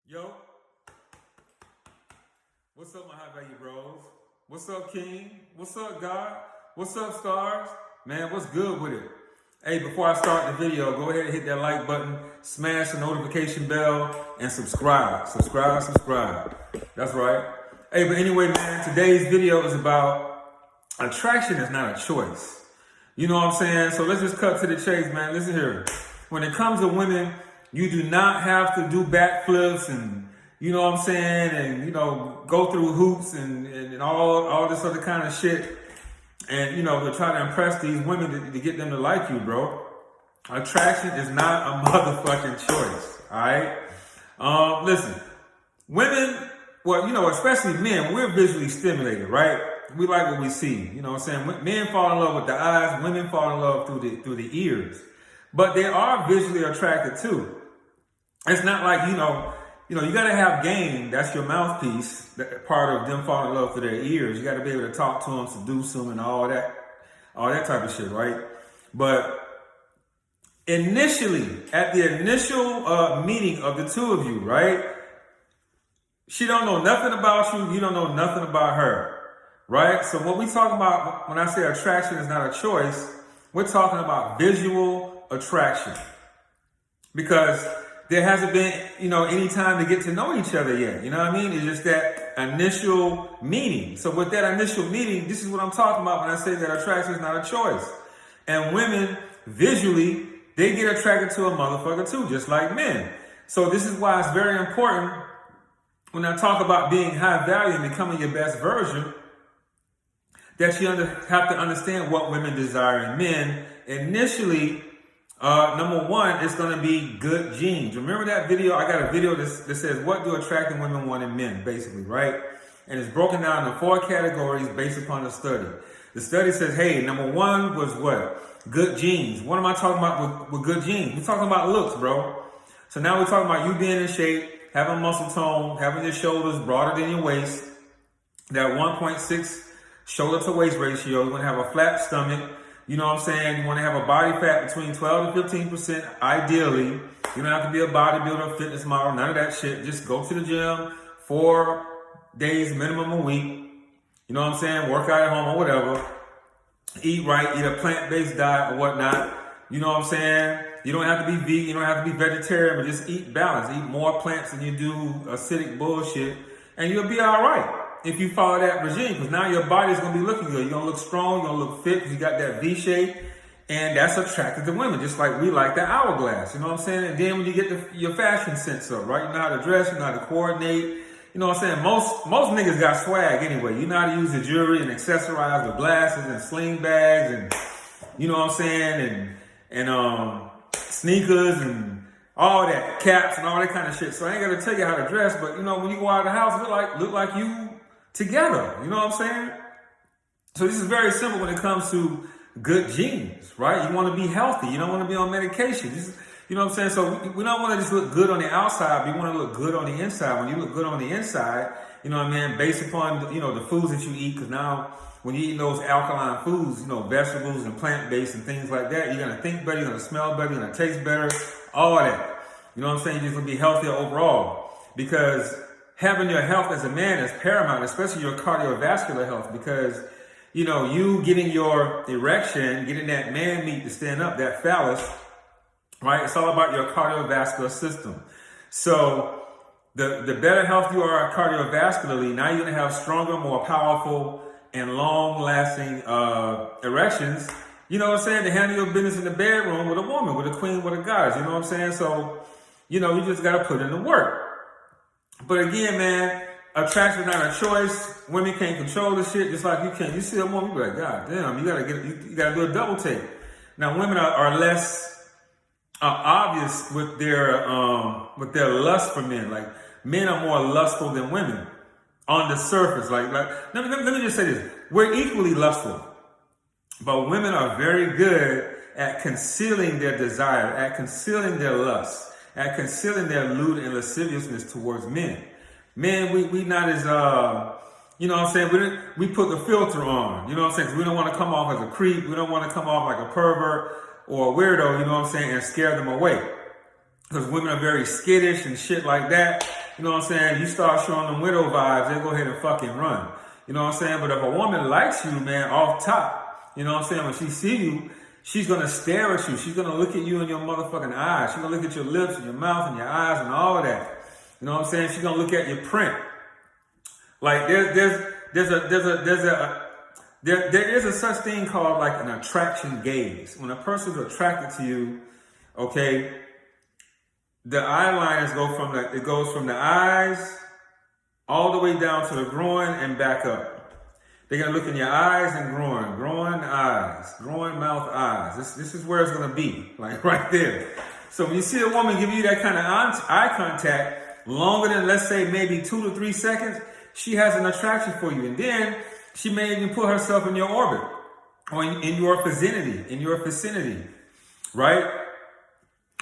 Yo, what's up, my high value bros? What's up, King? What's up, God? What's up, stars? Man, what's good with it? Hey, before I start the video, go ahead and hit that like button, smash the notification bell, and subscribe. Subscribe. That's right. Hey, but anyway, man, today's video is about attraction is not a choice. You know what I'm saying? So let's just cut to the chase, man. Listen here. When it comes to women, you do not have to do backflips and, you know what I'm saying, and, go through hoops and all this other kind of shit. And, to try to impress these women to get them to like you, bro. Attraction is not a motherfucking choice, all right? Listen, women, well, especially men, we're visually stimulated, right? We like what we see, you know what I'm saying? Men fall in love with the eyes, women fall in love through the ears. But they are visually attracted too. It's not like, you gotta have game. That's your mouthpiece. That part of them falling in love through their ears. You gotta be able to talk to them, seduce them, and all that type of shit, right? But initially, at the initial meeting of the two of you, right? She don't know nothing about you. You don't know nothing about her, right? So what we talk about when I say attraction is not a choice, we're talking about visual attraction, because there hasn't been, any time to get to know each other yet. You know what I mean? It's just that initial meeting. So with that initial meeting, this is what I'm talking about when I say that attraction is not a choice. And women, visually, they get attracted to a motherfucker too, just like men. So this is why it's very important when I talk about being high value and becoming your best version, that you have to understand what women desire in men. Initially, number one, it's going to be good genes. Remember that video? I got a video that says, what do attractive women want in men, basically, right? And it's broken down into 4 categories based upon the study. The study says, hey, number one was what? Good genes. What am I talking about with good genes? We're talking about looks, bro. So now we're talking about you being in shape, having muscle tone, having your shoulders broader than your waist, that 1.6 shoulder to waist ratio. You want to have a flat stomach. You know what I'm saying? You want to have a body fat between 12 to 15%, ideally. You don't have to be a bodybuilder, fitness model, none of that shit. Just go to the gym 4 days minimum a week. You know what I'm saying? Work out at home or whatever. Eat right, eat a plant-based diet or whatnot. You know what I'm saying? You don't have to be vegan, you don't have to be vegetarian, but just eat balanced. Eat more plants than you do acidic bullshit, and you'll be all right if you follow that regime, because now your body's going to be looking good. You're going to look strong, you're going to look fit, because you got that V shape, and that's attractive to women, just like we like the hourglass, you know what I'm saying? And then when you get your fashion sense up, right? You know how to dress, you know how to coordinate, you know what I'm saying? Most niggas got swag anyway. You know how to use the jewelry and accessorize with glasses and sling bags and, you know what I'm saying? And sneakers and all that, caps and all that kind of shit. So I ain't got to tell you how to dress, but when you go out of the house, look like you together, you know what I'm saying? So this is very simple when it comes to good genes, right? You want to be healthy. You don't want to be on medication. You know what I'm saying? So we don't want to just look good on the outside. We want to look good on the inside. When you look good on the inside, you know what I mean? Based upon, the foods that you eat, because now when you eat those alkaline foods, vegetables and plant-based and things like that, you're going to think better, you're going to smell better, you're going to taste better, all that. You know what I'm saying? You're just going to be healthier overall, because having your health as a man is paramount, especially your cardiovascular health, because, you getting your erection, getting that man meat to stand up, that phallus, right? It's all about your cardiovascular system. So the better health you are cardiovascularly, now you're going to have stronger, more powerful, and long-lasting erections, you know what I'm saying, to handle your business in the bedroom with a woman, with a queen, with a goddess, you know what I'm saying? So, you just got to put in the work. But again, man, attraction is not a choice. Women can't control the shit just like you can. You see a woman, you be like, God damn, you gotta do a double take. Now, women are less obvious with their lust for men. Like, men are more lustful than women on the surface. Like let me just say this: we're equally lustful, but women are very good at concealing their desire, at concealing their lust, at concealing their lewd and lasciviousness towards men. Men, we not as, you know what I'm saying, we put the filter on, you know what I'm saying, 'cause we don't want to come off as a creep, we don't want to come off like a pervert or a weirdo, you know what I'm saying, and scare them away. Because women are very skittish and shit like that. you know what I'm saying, you start showing them widow vibes, they'll go ahead and fucking run. You know what I'm saying? But if a woman likes you, man, off top, you know what I'm saying, when she see you, she's gonna stare at you. She's gonna look at you in your motherfucking eyes. She's gonna look at your lips and your mouth and your eyes and all of that. You know what I'm saying? She's gonna look at your print. Like there is a such thing called like an attraction gaze. When a person's attracted to you, okay, the eye lines goes from the eyes all the way down to the groin and back up. They're gonna look in your eyes and groin, eyes, groin, mouth, eyes. This is where it's gonna be, like right there. So when you see a woman give you that kind of eye contact, longer than, let's say, maybe 2 to 3 seconds, she has an attraction for you. And then she may even put herself in your orbit or in your vicinity, right?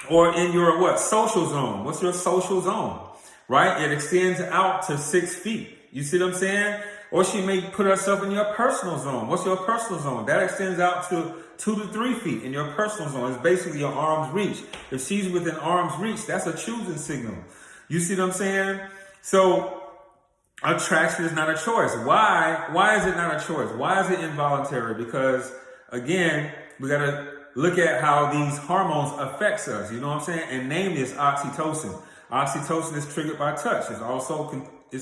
Or in your what? Social zone. What's your social zone? Right? It extends out to 6 feet. You see what I'm saying? Or she may put herself in your personal zone. What's your personal zone? That extends out to 2 to 3 feet in your personal zone. It's basically your arm's reach. If she's within arm's reach, that's a choosing signal. You see what I'm saying? So attraction is not a choice. Why? Why is it not a choice? Why is it involuntary? Because again, we got to look at how these hormones affects us. You know what I'm saying? And name this oxytocin. Oxytocin is triggered by touch. It's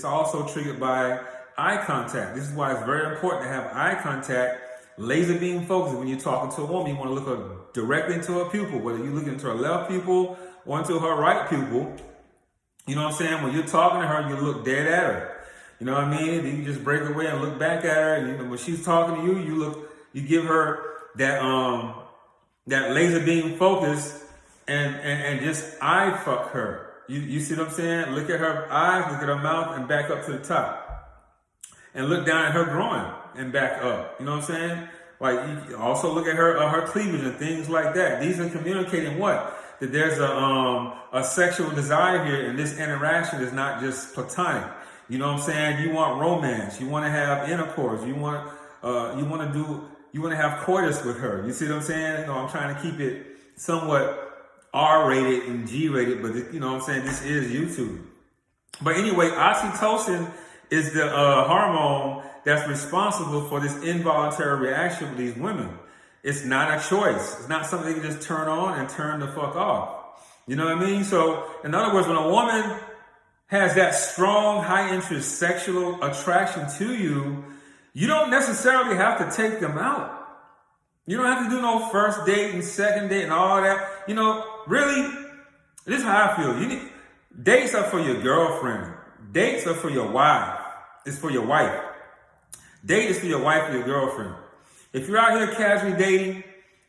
also triggered by eye contact. This is why it's very important to have eye contact, laser beam focus. When you're talking to a woman, you want to look her directly into her pupil, whether you're looking into her left pupil or into her right pupil. You know what I'm saying? When you're talking to her, you look dead at her. You know what I mean? You just break away and look back at her. You know, when she's talking to you, you give her that laser beam focus and just eye fuck her. You see what I'm saying? Look at her eyes, look at her mouth, and back up to the top. And look down at her groin and back up. You know what I'm saying? Like, you also look at her cleavage and things like that. These are communicating what? That there's a sexual desire here, and this interaction is not just platonic. You know what I'm saying? You want romance. You want to have intercourse. You want to have coitus with her. You see what I'm saying? You know, I'm trying to keep it somewhat R-rated and G-rated, but you know what I'm saying? This is YouTube. But anyway, oxytocin is the hormone that's responsible for this involuntary reaction with these women. It's not a choice. It's not something they can just turn on and turn the fuck off. You know what I mean? So, in other words, when a woman has that strong, high interest sexual attraction to you, you don't necessarily have to take them out. You don't have to do no first date and second date and all that. You know, really, this is how I feel. Dates are for your girlfriend. Dates are for your wife. It's for your wife. Date is for your wife or your girlfriend. If you're out here casually dating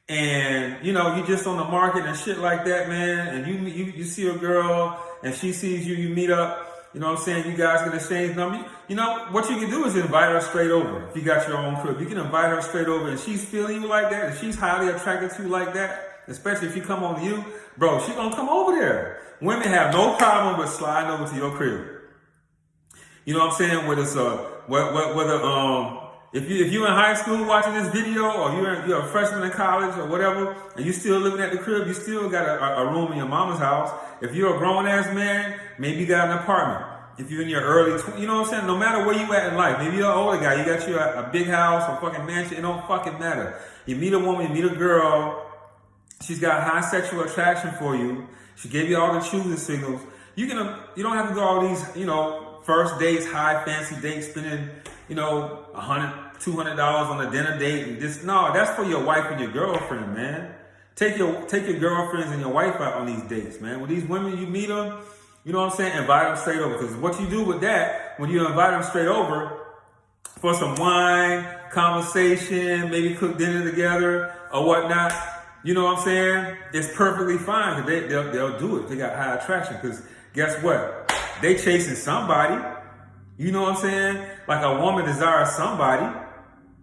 and, you know, you're just on the market and shit like that, man, and you see a girl and she sees you, you meet up, you know what I'm saying, you guys can exchange numbers. You know, what you can do is invite her straight over. If you got your own crib, you can invite her straight over, and she's feeling you like that, and she's highly attracted to you like that, especially if you come on to you, bro, she's gonna come over there. Women have no problem with sliding over to your crib. You know what I'm saying? Whether it's if you're in high school watching this video, or you're a freshman in college or whatever, and you still living at the crib, you still got a room in your mama's house. If you're a grown ass man, maybe you got an apartment. If you're in your early 20s, you know what I'm saying? No matter where you at in life, maybe you're an older guy, you got you a big house or fucking mansion, it don't fucking matter. You meet a woman, you meet a girl, she's got high sexual attraction for you, she gave you all the choosing signals. You don't have to do all these, you know, first dates, high fancy dates, spending, you know, $100, $200 on a dinner date and this. No, that's for your wife and your girlfriend, man. Take your girlfriends and your wife out on these dates, man. With these women, you meet them, you know what I'm saying? Invite them straight over. Because what you do with that, when you invite them straight over for some wine, conversation, maybe cook dinner together or whatnot, you know what I'm saying? It's perfectly fine because they'll do it. They got high attraction because guess what? They chasing somebody. You know what I'm saying? Like a woman desires somebody.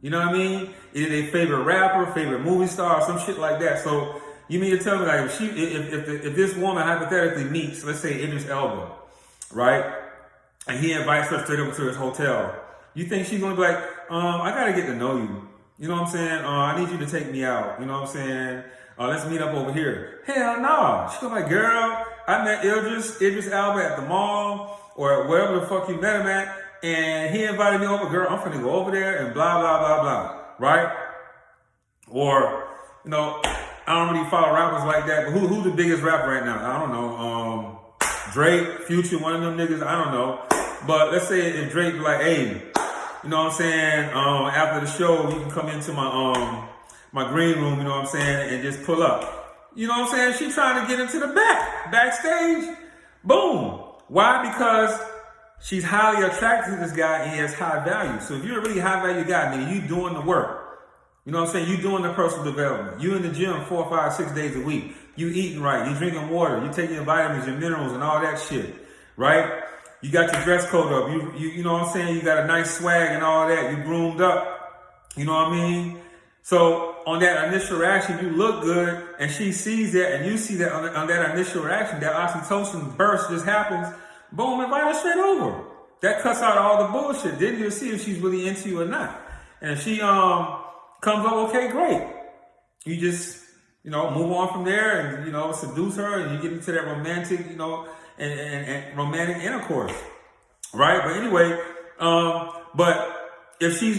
You know what I mean? Either their favorite rapper, favorite movie star, or some shit like that. So you mean to tell me like if this woman hypothetically meets, let's say Idris Elba, right? And he invites her straight over to his hotel. You think she's gonna be like, I gotta get to know you. You know what I'm saying? I need you to take me out. You know what I'm saying? Let's meet up over here. Hell no. She's gonna be like, girl, I met Idris Elba at the mall. or wherever the fuck you met him at, and he invited me over, girl, I'm finna go over there and blah, blah, blah, blah, right? Or, you know, I don't really follow rappers like that, but who's the biggest rapper right now? I don't know. Drake, Future, one of them niggas, I don't know. But let's say if Drake be like, hey, you know what I'm saying, after the show, you can come into my my green room, you know what I'm saying, and just pull up. You know what I'm saying? She trying to get into the backstage. Boom. Why? Because she's highly attracted to this guy and he has high value. So if you're a really high value guy, man, you doing the work. You know what I'm saying? You doing the personal development. You in the gym 4, 5, 6 days a week. You eating right. You drinking water. You taking your vitamins, your minerals, and all that shit. Right? You got your dress code up. You know what I'm saying? You got a nice swag and all that. You groomed up. You know what I mean? So on that initial reaction, you look good, and she sees that, and you see that on that initial reaction, that oxytocin burst just happens. Boom, invite her straight over. That cuts out all the bullshit. Then you'll see if she's really into you or not. And if she comes up, okay, great. You just, you know, move on from there and, you know, seduce her, and you get into that romantic, you know, and romantic intercourse, right? But anyway, but if she's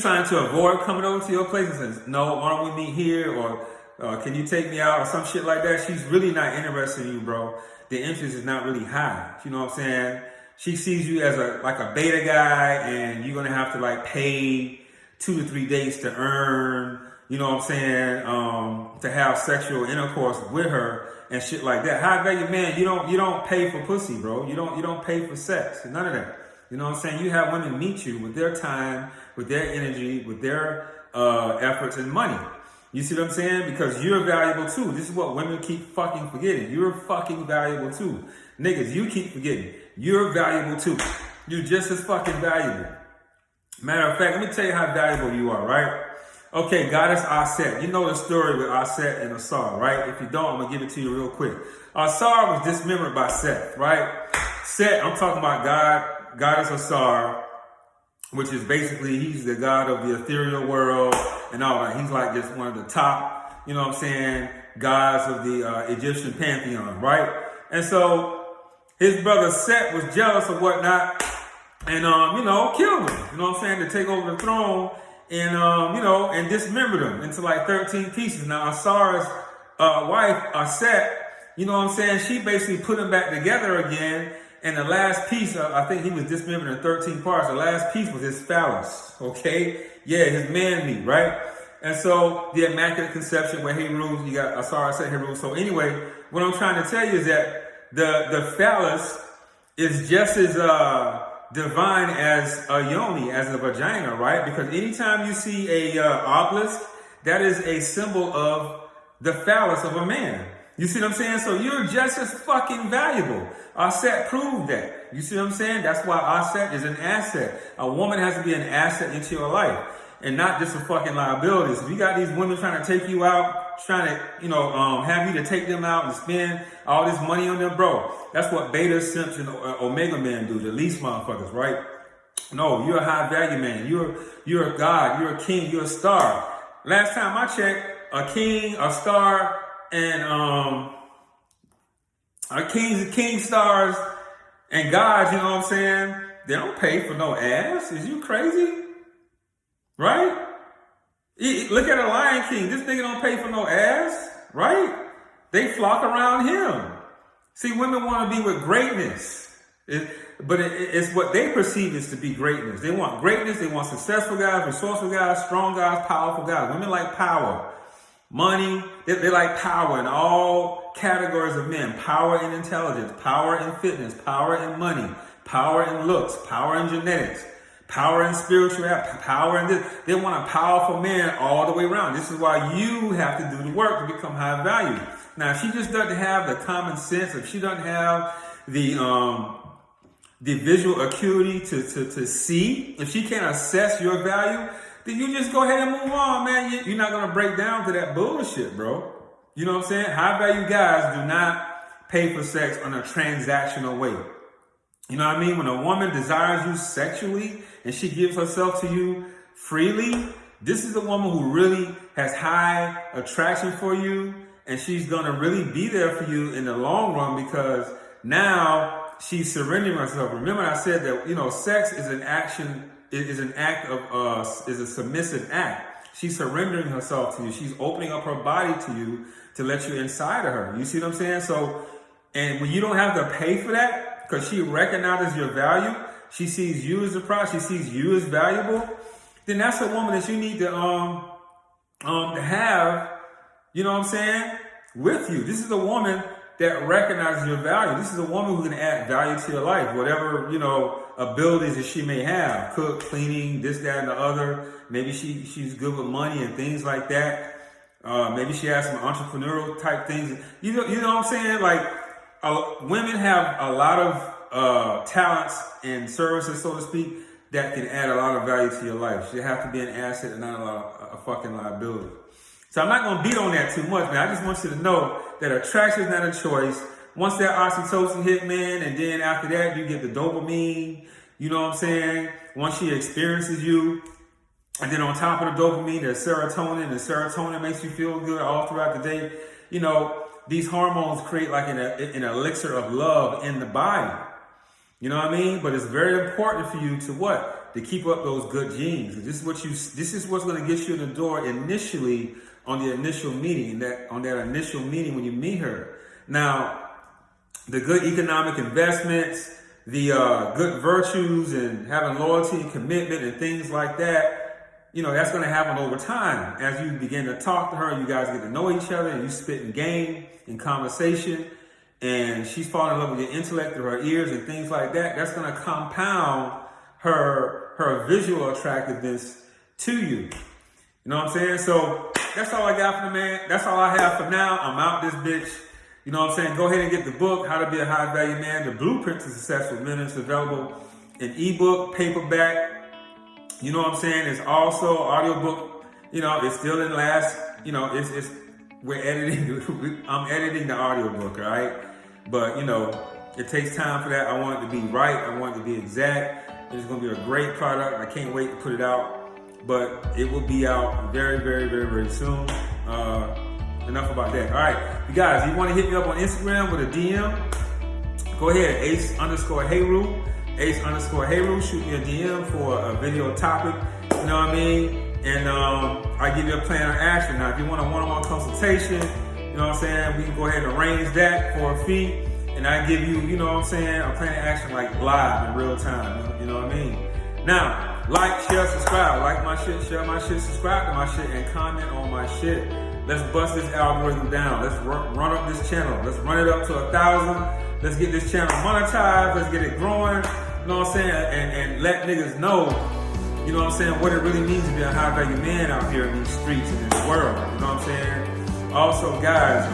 trying to avoid coming over to your place and says, no, why don't we meet here, or can you take me out, or some shit like that, she's really not interested in you, bro. The interest is not really high. You know what I'm saying? She sees you as a beta guy, and you're gonna have to like pay 2 to 3 days to earn, you know what I'm saying, to have sexual intercourse with her and shit like that. High value man, you don't pay for pussy, bro. You don't pay for sex. None of that. You know what I'm saying? You have women meet you with their time, with their energy, with their efforts and money. You see what I'm saying? Because you're valuable too. This is what women keep fucking forgetting. You're fucking valuable too. Niggas, you keep forgetting. You're valuable too. You're just as fucking valuable. Matter of fact, let me tell you how valuable you are, right? Okay, goddess Aset. You know the story with Aset and Asar, right? If you don't, I'm going to give it to you real quick. Asar was dismembered by Set, right? Set, I'm talking about goddess Asar, which is basically, he's the god of the ethereal world and all that. He's like just one of the top, you know what I'm saying, gods of the Egyptian pantheon, right? And so his brother Set was jealous of whatnot and, you know, killed him, you know what I'm saying, to take over the throne. And, you know, and dismembered him into like 13 pieces. Now, Asar's wife, Aset, you know what I'm saying? She basically put him back together again. And the last piece, I think he was dismembered in 13 parts. The last piece was his phallus, okay? Yeah, his man meat, right? And so the Immaculate Conception where he rules, you got Asar, Aset, he rules. So anyway, what I'm trying to tell you is that the phallus is just as divine as a yoni, as a vagina, right? Because anytime you see a obelisk, that is a symbol of the phallus of a man. You see what I'm saying? So you're just as fucking valuable. Aset proved that. You see what I'm saying? That's why Aset is an asset. A woman has to be an asset into your life and not just a fucking liability. So if you got these women trying to take you out, trying to, you know, have you to take them out and spend all this money on them, bro. That's what beta, simps, and omega men do, the least motherfuckers, right? No, you're a high value man. You're a god. You're a king. You're a star. Last time I checked, a king, a star, and king stars and gods, you know what I'm saying? They don't pay for no ass. Is you crazy? Right? Look at a Lion King. This nigga don't pay for no ass, right? They flock around him. See, women want to be with greatness. But it's what they perceive as to be greatness. They want greatness. They want successful guys, resourceful guys, strong guys, powerful guys. Women like power. Money. They like power in all categories of men. Power in intelligence. Power in fitness. Power in money. Power in looks. Power in genetics. Power in spirituality, power in this. They want a powerful man all the way around. This is why you have to do the work to become high value. Now, if she just doesn't have the common sense, if she doesn't have the visual acuity to see, if she can't assess your value, then you just go ahead and move on, man. You're not going to break down to that bullshit, bro. You know what I'm saying? High value guys do not pay for sex on a transactional way. You know what I mean? When a woman desires you sexually and she gives herself to you freely, this is a woman who really has high attraction for you, and she's going to really be there for you in the long run, because now she's surrendering herself. Remember I said that, you know, sex is an action, is an act of, is a submissive act. She's surrendering herself to you. She's opening up her body to you to let you inside of her. You see what I'm saying? So, and when you don't have to pay for that, because she recognizes your value, she sees you as a prize, she sees you as valuable, then that's a woman that you need to have, you know what I'm saying, with you. This is a woman that recognizes your value. This is a woman who can add value to your life, whatever, you know, abilities that she may have, cook, cleaning, this, that, and the other. Maybe she's good with money and things like that. Maybe she has some entrepreneurial type things. You know what I'm saying? Like, women have a lot of talents and services, so to speak, that can add a lot of value to your life. You have to be an asset and not a fucking liability. So I'm not going to beat on that too much, man. I just want you to know that attraction is not a choice. Once that oxytocin hit, man, and then after that, you get the dopamine, you know what I'm saying? Once she experiences you, and then on top of the dopamine, there's serotonin, and serotonin makes you feel good all throughout the day. You know, these hormones create like an elixir of love in the body. You know what I mean? But it's very important for you to what? To keep up those good genes. This is what's going to get you in the door initially on the initial meeting, on that initial meeting when you meet her. Now, the good economic investments, the good virtues and having loyalty and commitment and things like that, you know, that's going to happen over time. As you begin to talk to her, you guys get to know each other and you spit in game and conversation, and she's falling in love with your intellect through her ears and things like that. That's going to compound her visual attractiveness to you. You know what I'm saying? So that's all I got for the man. That's all I have for now. I'm out this bitch. You know what I'm saying? Go ahead and get the book, How to Be a High Value Man, The Blueprint to Successful Men. It's available in ebook, paperback. You know what I'm saying? It's also audiobook. You know, it's still in last, you know, we're editing, I'm editing the audiobook, all right? But, you know, it takes time for that. I want it to be right. I want it to be exact. It's going to be a great product. I can't wait to put it out. But it will be out very, very, very, very soon. Enough about that. All right, you guys, if you want to hit me up on Instagram with a DM, go ahead, Ace_Heru, Ace_Heru, shoot me a DM for a video topic, you know what I mean? And I give you a plan of action. Now, if you want a one-on-one consultation, you know what I'm saying, we can go ahead and arrange that for a fee. And I give you, you know what I'm saying, a plan of action like live in real time, you know what I mean? Now, like, share, subscribe. Like my shit, share my shit, subscribe to my shit, and comment on my shit. Let's bust this algorithm down. Let's run up this channel. Let's run it up to 1,000. Let's get this channel monetized. Let's get it growing. You know what I'm saying? And let niggas know, you know what I'm saying, what it really means to be a high value man out here in these streets, in this world. You know what I'm saying? Also, guys,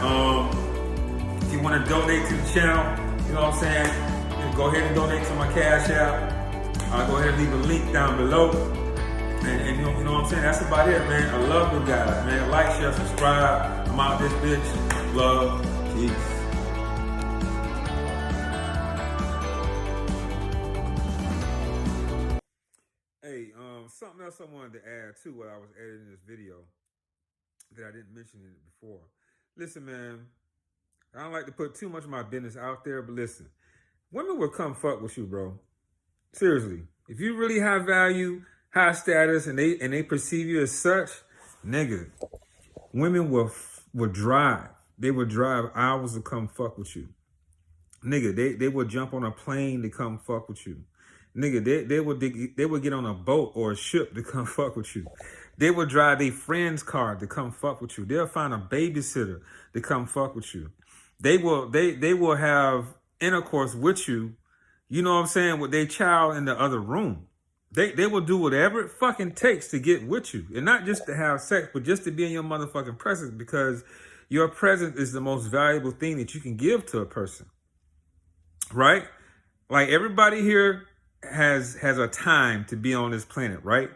if you want to donate to the channel, you know what I'm saying, go ahead and donate to my Cash App. I'll go ahead and leave a link down below. And you know what I'm saying? That's about it, man. I love you guys, man. Like, share, subscribe. I'm out this bitch. Love. Peace. Hey, something else I wanted to add too while I was editing this video that I didn't mention it before. Listen, man, I don't like to put too much of my business out there, but listen, women will come fuck with you, bro. Seriously, if you really have value, high status, and they perceive you as such, nigga, women will drive. They will drive hours to come fuck with you. Nigga, they will jump on a plane to come fuck with you. Nigga, they will get on a boat or a ship to come fuck with you. They will drive their friend's car to come fuck with you. They'll find a babysitter to come fuck with you. They will have intercourse with you, you know what I'm saying, with their child in the other room. They will do whatever it fucking takes to get with you. And not just to have sex, but just to be in your motherfucking presence, because your presence is the most valuable thing that you can give to a person. Right? Like, everybody here has a time to be on this planet, right?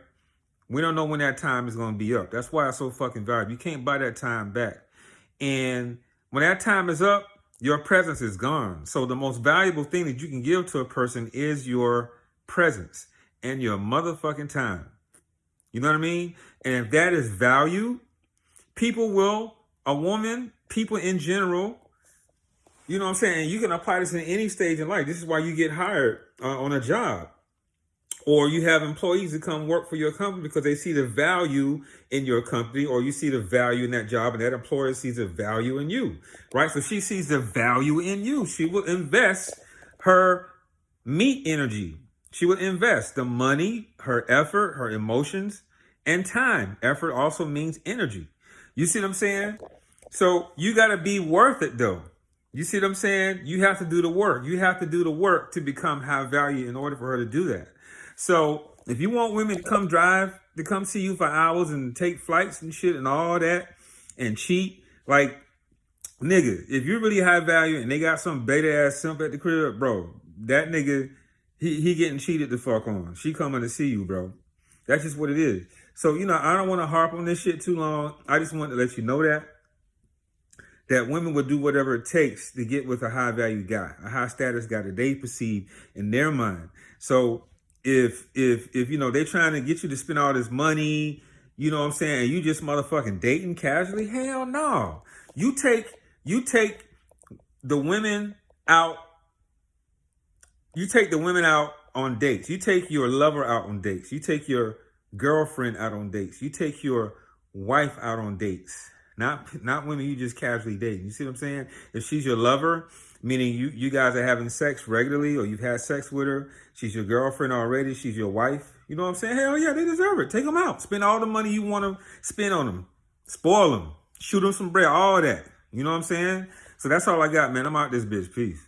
We don't know when that time is going to be up. That's why it's so fucking valuable. You can't buy that time back. And when that time is up, your presence is gone. So the most valuable thing that you can give to a person is your presence and your motherfucking time. You know what I mean? And if that is value, people in general You know what I'm saying? You can apply this in any stage in life. This is why you get hired on a job. Or you have employees that come work for your company because they see the value in your company, or you see the value in that job, and that employer sees the value in you, right? So she sees the value in you. She will invest her meat energy. She will invest the money, her effort, her emotions, and time. Effort also means energy. You see what I'm saying? So you got to be worth it, though. You see what I'm saying? You have to do the work. You have to do the work to become high value in order for her to do that. So if you want women to come see you for hours and take flights and shit and all that and cheat, like, nigga, if you're really high value and they got some beta ass simp at the crib, bro, that nigga, he getting cheated the fuck on. She coming to see you, bro. That's just what it is. So, I don't want to harp on this shit too long. I just want to let you know that women will do whatever it takes to get with a high value guy, a high status guy that they perceive in their mind. So if they trying to get you to spend all this money, you know what I'm saying, and you just motherfucking dating casually, hell no. You take the women out. You take the women out on dates. You take your lover out on dates. You take your girlfriend out on dates. You take your wife out on dates. Not women you just casually dating. You see what I'm saying? If she's your lover, meaning you guys are having sex regularly, or you've had sex with her, she's your girlfriend already, she's your wife, you know what I'm saying? Hell yeah, they deserve it. Take them out. Spend all the money you want to spend on them. Spoil them. Shoot them some bread, all that. You know what I'm saying? So that's all I got, man. I'm out this bitch. Peace.